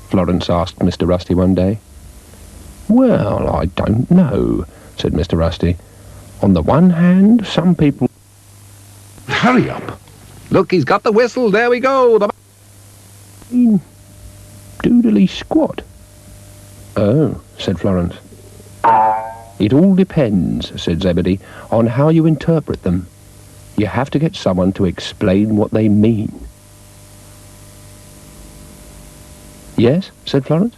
Florence asked Mr. Rusty one day. Well, I don't know, said Mr. Rusty. On the one hand, some people... Hurry up. Look, he's got the whistle. There we go. Doodly squat. Oh, said Florence. It all depends, said Zebedee, on how you interpret them. You have to get someone to explain what they mean. Yes, said Florence.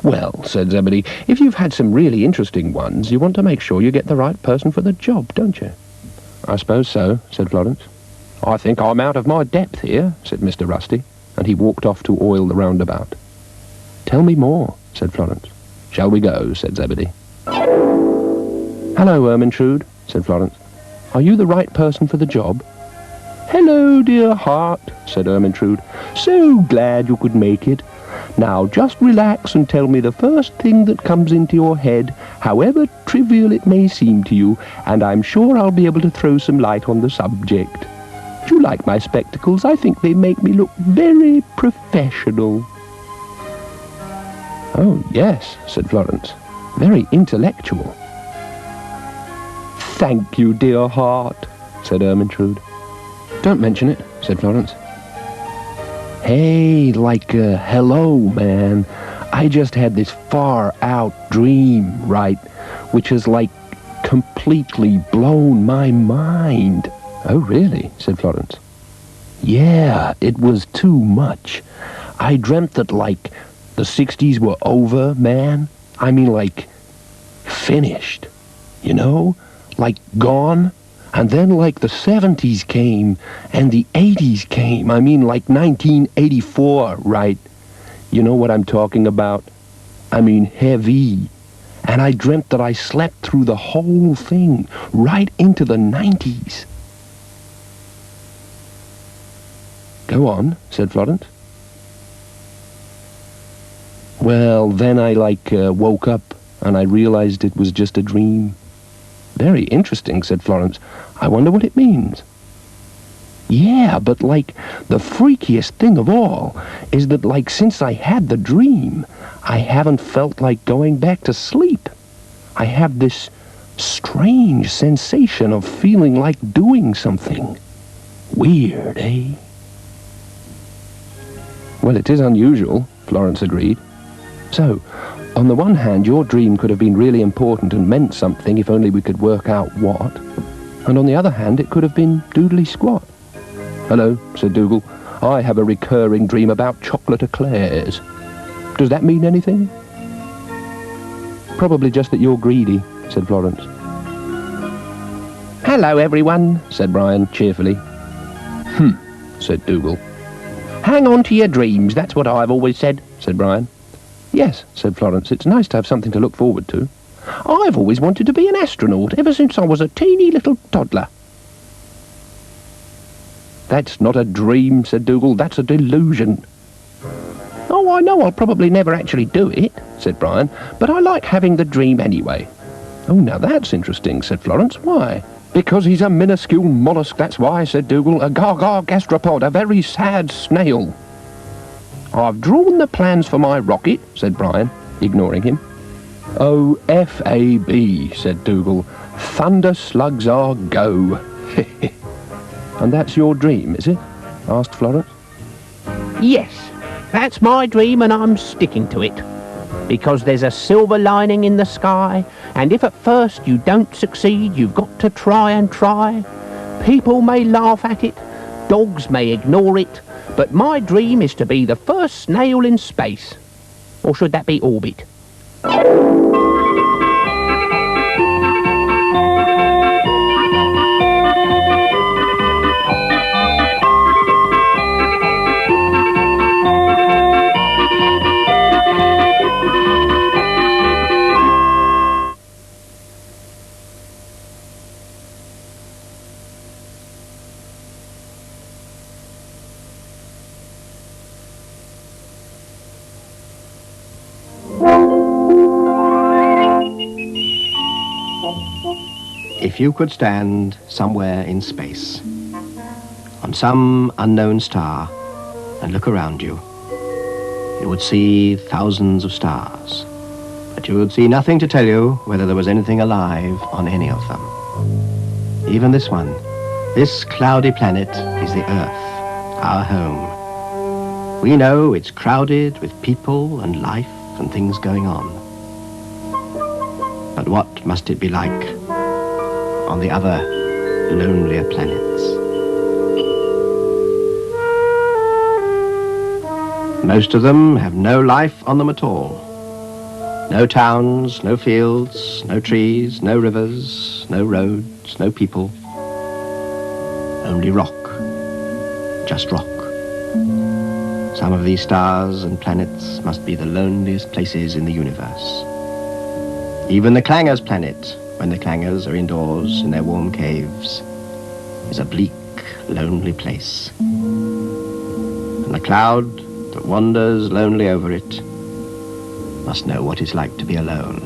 Well, said Zebedee, if you've had some really interesting ones, you want to make sure you get the right person for the job, don't you? I suppose so, said Florence. I think I'm out of my depth here, said Mr. Rusty, and he walked off to oil the roundabout. Tell me more, said Florence. Shall we go, said Zebedee. Hello, Ermintrude, said Florence. Are you the right person for the job? Hello, dear heart, said Ermintrude. So glad you could make it. Now just relax and tell me the first thing that comes into your head, however trivial it may seem to you, and I'm sure I'll be able to throw some light on the subject. Do you like my spectacles? I think they make me look very professional. Oh, yes, said Florence. Very intellectual. Thank you, dear heart, said Ermintrude. Don't mention it, said Florence. Hey, hello, man. I just had this far-out dream, right, which has, completely blown my mind. Oh, really? Said Florence. Yeah, it was too much. I dreamt that, the 60s were over, man. I mean, finished. You know? Gone. And then, the 70s came, and the 80s came. I mean, 1984, right? You know what I'm talking about? I mean, heavy. And I dreamt that I slept through the whole thing, right into the 90s. Go on, said Florence. Well, then I, woke up, and I realized it was just a dream. Very interesting, said Florence. I wonder what it means. Yeah, but, the freakiest thing of all is that, since I had the dream, I haven't felt like going back to sleep. I have this strange sensation of feeling like doing something. Weird, eh? Well, it is unusual, Florence agreed. So, on the one hand, your dream could have been really important and meant something if only we could work out what. And on the other hand, it could have been doodly squat. Hello, said Dougal. I have a recurring dream about chocolate eclairs. Does that mean anything? Probably just that you're greedy, said Florence. Hello, everyone, said Brian cheerfully. Said Dougal. Hang on to your dreams, that's what I've always said, said Brian. Yes, said Florence, it's nice to have something to look forward to. I've always wanted to be an astronaut ever since I was a teeny little toddler. That's not a dream, said Dougal, that's a delusion. Oh, I know I'll probably never actually do it, said Brian, but I like having the dream anyway. Oh, now that's interesting, said Florence. Why? Because he's a minuscule mollusk, that's why, said Dougal. A gar-gar gastropod, a very sad snail. I've drawn the plans for my rocket, said Brian, ignoring him. Oh, F-A-B, said Dougal. Thunder slugs are go. And that's your dream, is it? Asked Florence. Yes, that's my dream and I'm sticking to it. Because there's a silver lining in the sky, and if at first you don't succeed, you've got to try and try. People may laugh at it, dogs may ignore it, but my dream is to be the first snail in space. Or should that be orbit? If you could stand somewhere in space, on some unknown star, and look around you, You would see thousands of stars, but you would see nothing to tell you whether there was anything alive on any of them. Even this one, this cloudy planet, is the Earth, our home. We know it's crowded with people and life and things going on. But what must it be like on the other lonelier planets? Most of them have no life on them at all. No towns, no fields, no trees, no rivers, no roads, no people. Only rock. Just rock. Some of these stars and planets must be the loneliest places in the universe. Even the Clangers planet, when the Clangers are indoors in their warm caves, is a bleak, lonely place. And the cloud that wanders lonely over it must know what it's like to be alone.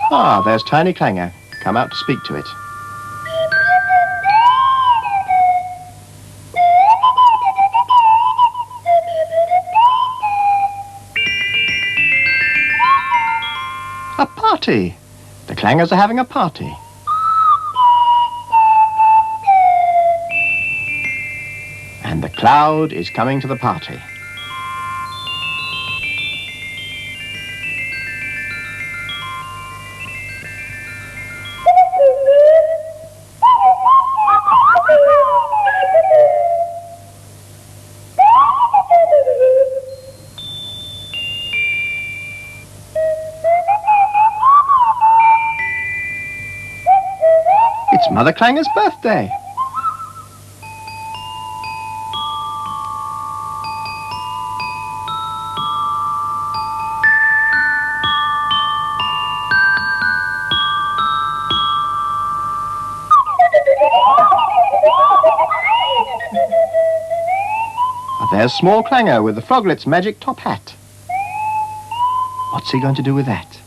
Ah, there's Tiny Clanger. Come out to speak to it. A party! The Clangers are having a party. And the cloud is coming to the party. It's Mother Clanger's birthday. There's Small Clanger with the Froglet's magic top hat. What's he going to do with that?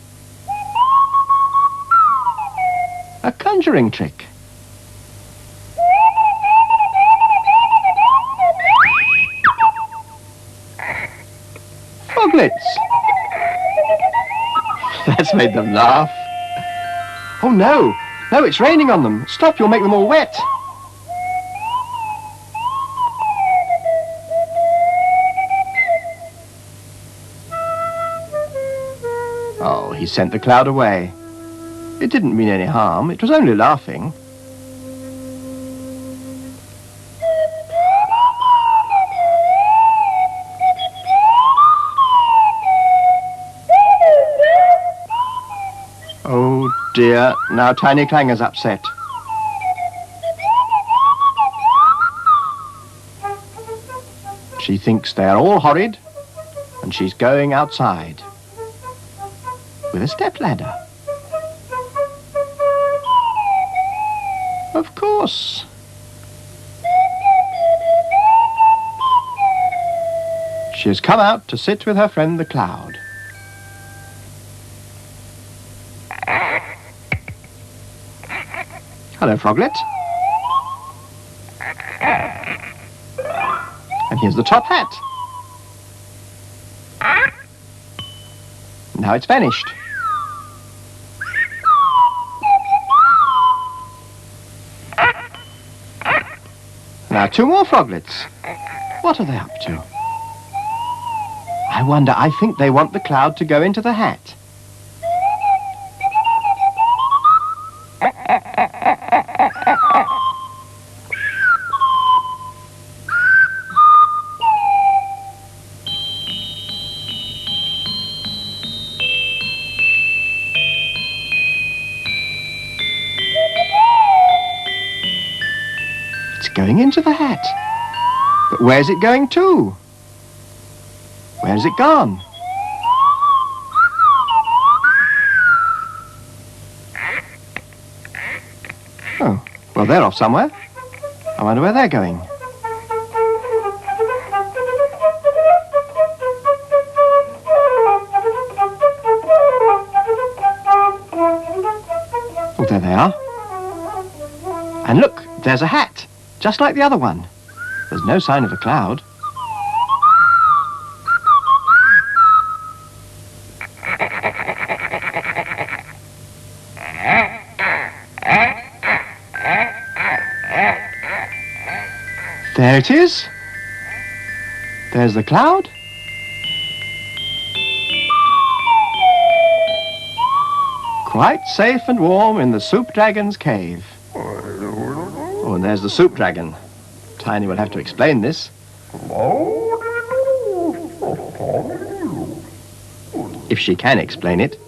A conjuring trick. Froglets! That's made them laugh. Oh no! No, it's raining on them. Stop, you'll make them all wet. Oh, he sent the cloud away. It didn't mean any harm. It was only laughing. Oh dear, now Tiny Clanger's upset. She thinks they're all horrid, and she's going outside with a stepladder. Of course. She has come out to sit with her friend the cloud. Hello, Froglet. And here's the top hat. Now it's vanished. Now two more Froglets. What are they up to? I wonder, I think they want the cloud to go into the hat. Going into the hat. But where's it going to? Where's it gone? Oh, well, they're off somewhere. I wonder where they're going. Oh, there they are. And look, there's a hat, just like the other one. There's no sign of a cloud. There it is. There's the cloud. Quite safe and warm in the soup dragon's cave. Oh, and there's the soup dragon. Tiny will have to explain this. If she can explain it.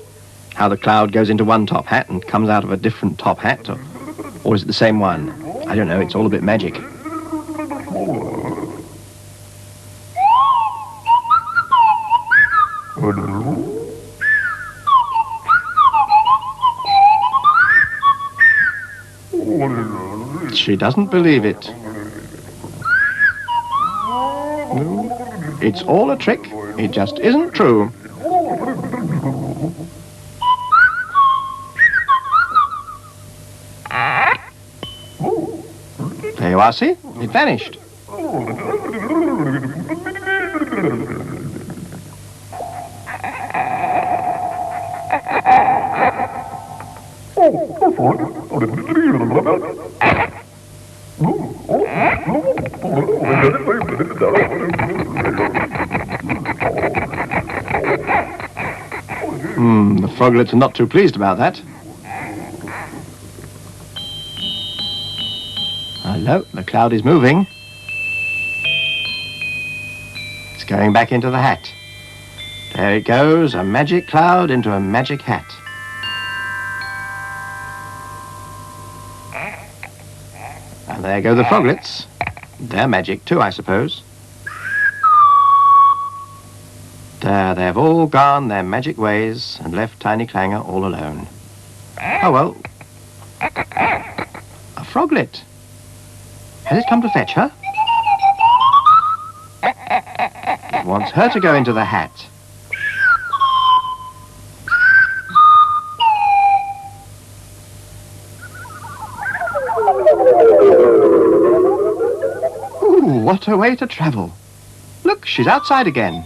How the cloud goes into one top hat and comes out of a different top hat. Or is it the same one? I don't know, it's all a bit magic. She doesn't believe it. No, it's all a trick. It just isn't true. There you are, see? It vanished. The froglets are not too pleased about that. Hello, the cloud is moving. It's going back into the hat. There it goes, a magic cloud into a magic hat. And there go the froglets. They're magic too, I suppose. There, they've all gone their magic ways and left Tiny Clanger all alone. Oh well. A froglet. Has it come to fetch her? It wants her to go into the hat. Ooh, what a way to travel. Look, she's outside again.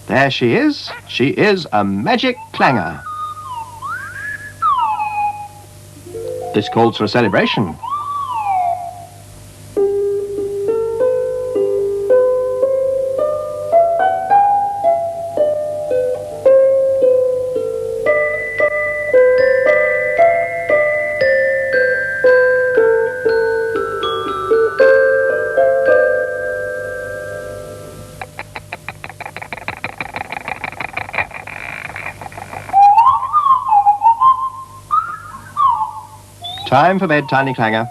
There she is. She is a magic clanger. This calls for a celebration. Time for bed, Tiny Clanger.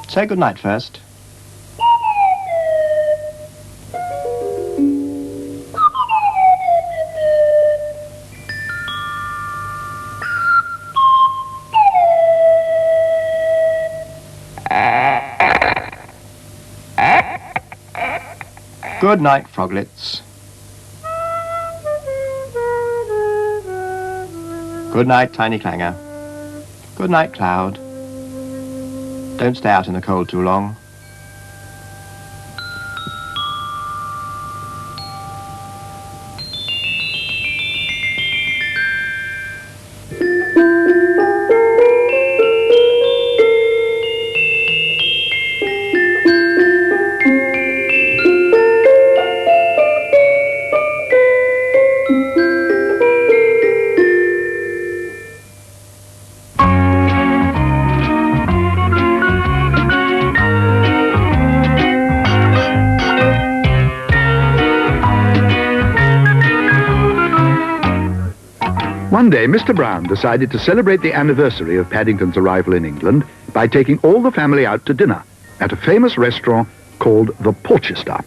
Say good night first. Good night, froglets. Good night, Tiny Clanger. Good night, Cloud. Don't stay out in the cold too long. One day, Mr. Brown decided to celebrate the anniversary of Paddington's arrival in England by taking all the family out to dinner at a famous restaurant called the Porchester.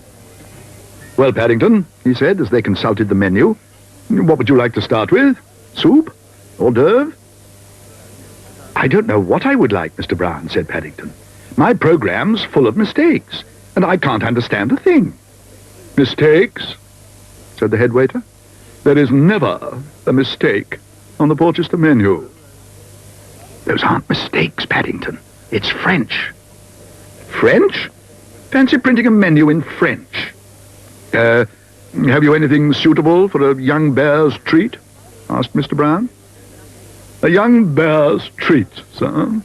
"Well, Paddington," he said as they consulted the menu, "what would you like to start with? Soup? Hors d'oeuvre?" "I don't know what I would like, Mr. Brown," said Paddington. "My program's full of mistakes, and I can't understand a thing." "Mistakes?" said the head waiter. "There is never a mistake on the Porchester menu." Those aren't mistakes, Paddington. It's French. French? Fancy printing a menu in French. Have you anything suitable for a young bear's treat? Asked Mr. Brown. A young bear's treat, sir.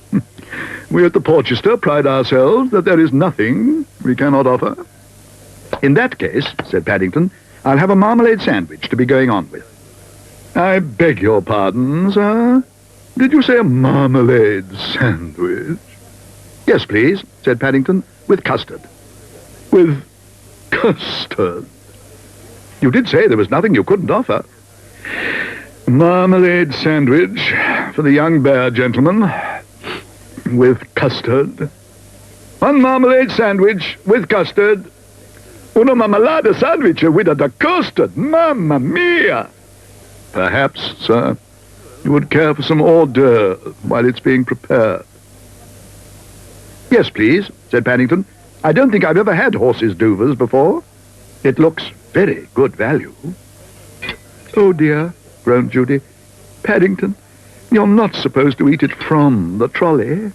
We at the Porchester pride ourselves that there is nothing we cannot offer. In that case, said Paddington, I'll have a marmalade sandwich to be going on with. I beg your pardon, sir. Did you say a marmalade sandwich? Yes, please, said Paddington, with custard. With custard? You did say there was nothing you couldn't offer. Marmalade sandwich for the young bear, gentlemen, with custard. One marmalade sandwich with custard. Una marmalade sandwich with a custard. Mamma mia! Perhaps, sir, you would care for some hors d'oeuvre while it's being prepared. Yes, please, said Paddington. I don't think I've ever had horses' d'oeuvres before. It looks very good value. Oh, dear, groaned Judy. Paddington, you're not supposed to eat it from the trolley.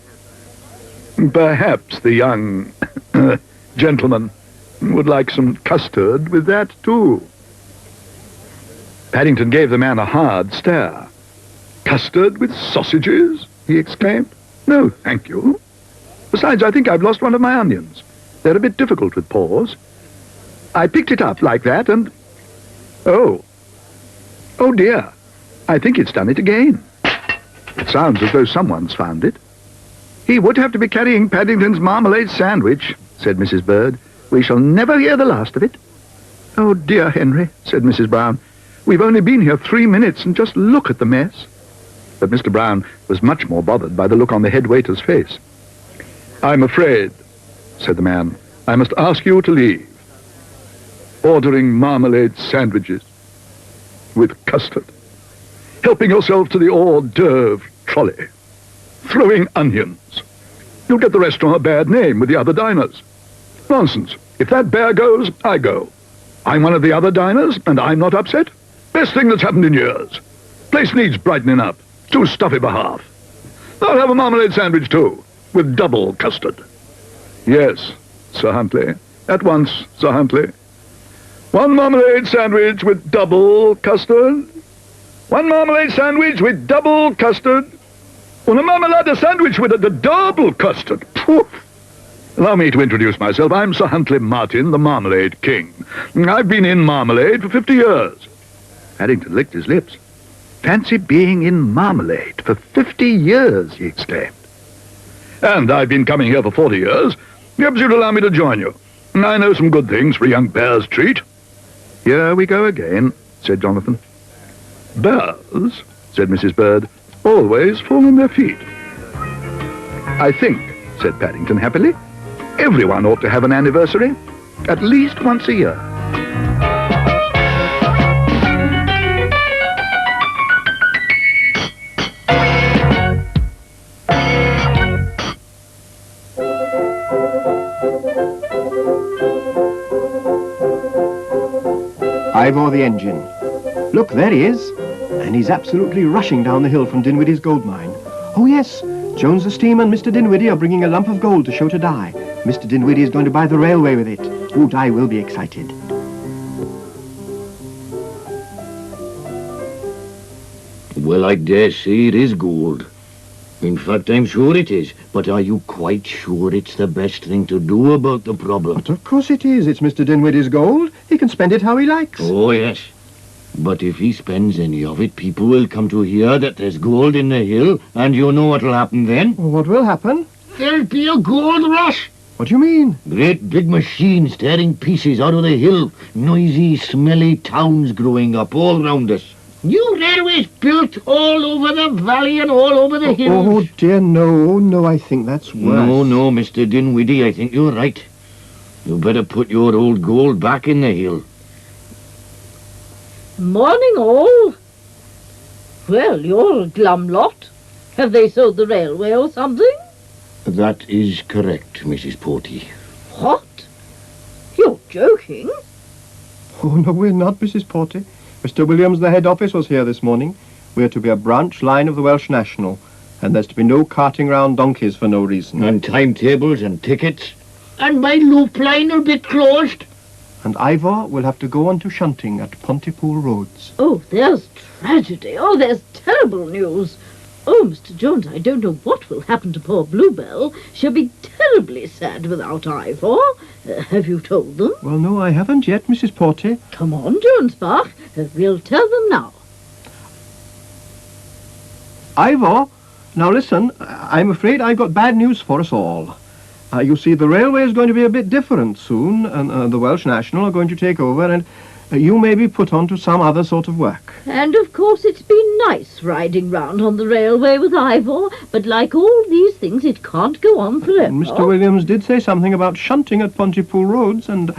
Perhaps the young gentleman would like some custard with that, too. Paddington gave the man a hard stare. Custard with sausages? He exclaimed. No, thank you. Besides, I think I've lost one of my onions. They're a bit difficult with paws. I picked it up like that and... Oh dear. I think it's done it again. It sounds as though someone's found it. He would have to be carrying Paddington's marmalade sandwich, said Mrs. Bird. We shall never hear the last of it. Oh, dear Henry, said Mrs. Brown. We've only been here 3 minutes, and just look at the mess. But Mr. Brown was much more bothered by the look on the head waiter's face. I'm afraid, said the man, I must ask you to leave. Ordering marmalade sandwiches with custard. Helping yourself to the hors d'oeuvre trolley. Throwing onions. You'll get the restaurant a bad name with the other diners. Nonsense. If that bear goes, I go. I'm one of the other diners, and I'm not upset. Best thing that's happened in years. Place needs brightening up. Too stuffy for half. I'll have a marmalade sandwich, too, with double custard. Yes, Sir Huntley. At once, Sir Huntley. One marmalade sandwich with double custard. One marmalade sandwich with double custard. Una marmalade sandwich with a double custard. Poof! Allow me to introduce myself. I'm Sir Huntley Martin, the Marmalade King. I've been in marmalade for 50 years. Paddington licked his lips. Fancy being in marmalade for 50 years, he exclaimed. And I've been coming here for 40 years. Perhaps you'd allow me to join you. I know some good things for a young bear's treat. Here we go again, said Jonathan. Bears, said Mrs. Bird, always fall on their feet. I think, said Paddington happily, everyone ought to have an anniversary, at least once a year. Ivor the engine. Look, there he is. And he's absolutely rushing down the hill from Dinwiddie's gold mine. Oh, yes. Jones the Steam and Mr. Dinwiddie are bringing a lump of gold to show to Di. Mr. Dinwiddie is going to buy the railway with it. Oh, Di will be excited. Well, I dare say it is gold. In fact, I'm sure it is. But are you quite sure it's the best thing to do about the problem? But of course it is. It's Mr. Dinwiddie's gold. He can spend it how he likes. Oh, yes. But if he spends any of it, people will come to hear that there's gold in the hill, and you know what'll happen then? Well, what will happen? There'll be a gold rush. What do you mean? Great big machines tearing pieces out of the hill. Noisy, smelly towns growing up all round us. New railways built all over the valley and all over the hills. Oh, dear, no. No, I think that's worse. No, Mr. Dinwiddie, I think you're right. You better put your old gold back in the hill. Morning, all. Well, you're a glum lot. Have they sold the railway or something? That is correct, Mrs. Porty. What? You're joking? Oh, no, we're not, Mrs. Porty. Mr. Williams, the head office, was here this morning. We're to be a branch line of the Welsh National. And there's to be no carting round donkeys for no reason. And timetables and tickets. And my loop line will be closed. And Ivor will have to go on to shunting at Pontypool Roads. Oh, there's tragedy. Oh, there's terrible news. Oh, Mr. Jones, I don't know what will happen to poor Bluebell. She'll be terribly sad without Ivor. Have you told them? Well, no, I haven't yet, Mrs. Porty. Come on, Jonesbach. We'll tell them now. Ivor, now listen, I'm afraid I've got bad news for us all. You see, the railway is going to be a bit different soon, and the Welsh National are going to take over, and you may be put on to some other sort of work. And, of course, it's been nice riding round on the railway with Ivor, but like all these things, it can't go on forever. And Mr. Williams did say something about shunting at Pontypool Roads, and,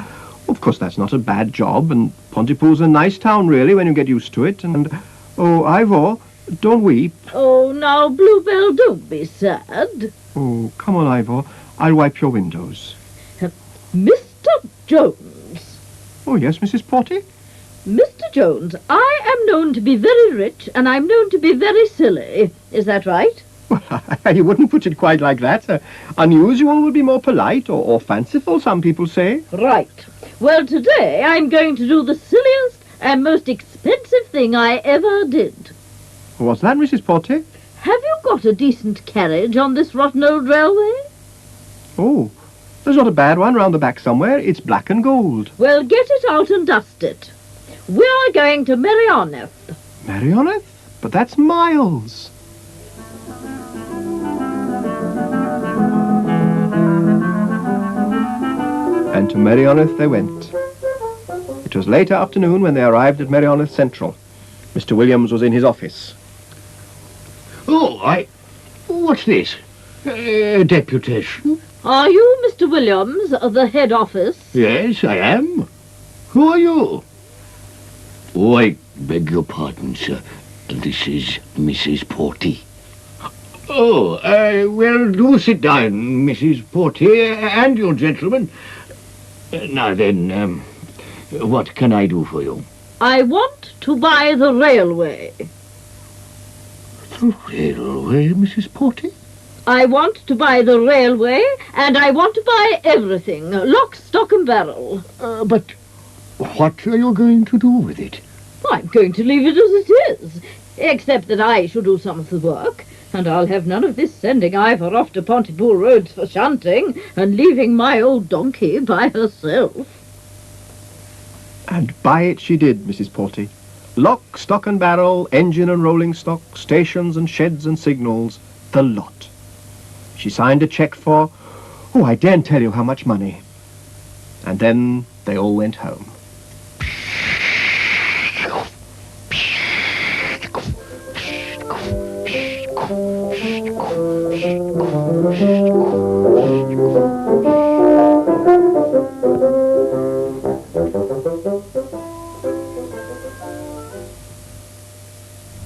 of course, that's not a bad job, and Pontypool's a nice town, really, when you get used to it, and, oh, Ivor, don't weep. Oh, now, Bluebell, don't be sad. Oh, come on, Ivor, I'll wipe your windows. Mr. Jones. Oh, yes, Mrs. Porty? Mr. Jones, I am known to be very rich, and I'm known to be very silly. Is that right? Well, you wouldn't put it quite like that. Unusual would be more polite, or fanciful, some people say. Right. Well, today I'm going to do the silliest and most expensive thing I ever did. What's that, Mrs. Porty? Have you got a decent carriage on this rotten old railway? Oh, there's not a bad one round the back somewhere. It's black and gold. Well, get it out and dust it. We're going to Merioneth. Merioneth? But that's miles. And to Merioneth they went. It was late afternoon when they arrived at Merioneth Central. Mr. Williams was in his office. Oh, what's this? A deputation? Are you Mr. Williams of the head office? Yes, I am. Who are you? Oh, I beg your pardon, sir. This is Mrs. Porty. Oh, well, do sit down, Mrs. Porty, and you gentlemen. Now then, what can I do for you? I want to buy the railway. The railway, Mrs. Porty? I want to buy the railway, and I want to buy everything, lock, stock, and barrel. But what are you going to do with it? I'm going to leave it as it is, except that I shall do some of the work, and I'll have none of this sending Ivor off to Pontypool Roads for shunting and leaving my old donkey by herself. And buy it she did, Mrs. Porty. Lock, stock and barrel, engine and rolling stock, stations and sheds and signals, the lot. She signed a cheque for, oh, I daren't tell you how much money. And then they all went home.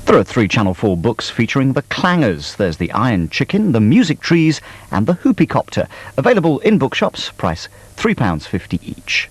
There are 3 Channel 4 books featuring the Clangers. There's the Iron Chicken, the Music Trees and the Hoopycopter. Available in bookshops, price £3.50 each.